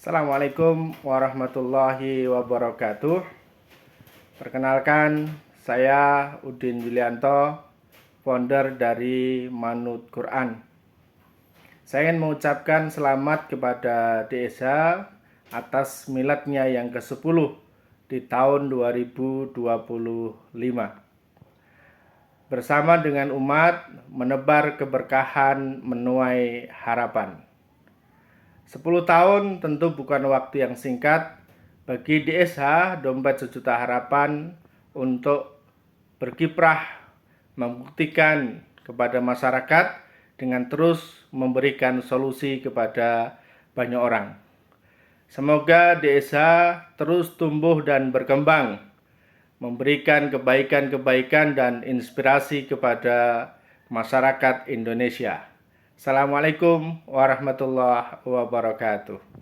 Assalamualaikum warahmatullahi wabarakatuh. Perkenalkan, saya Udin Yulianto, founder dari Manut Quran. Saya ingin mengucapkan selamat kepada DSH atas miladnya yang ke-10 di tahun 2025. Bersama dengan umat, menebar keberkahan, menuai harapan. 10 tahun tentu bukan waktu yang singkat bagi DSH Dompet Sejuta Harapan untuk berkiprah membuktikan kepada masyarakat dengan terus memberikan solusi kepada banyak orang. Semoga DSH terus tumbuh dan berkembang, memberikan kebaikan-kebaikan dan inspirasi kepada masyarakat Indonesia. Assalamualaikum warahmatullahi wabarakatuh.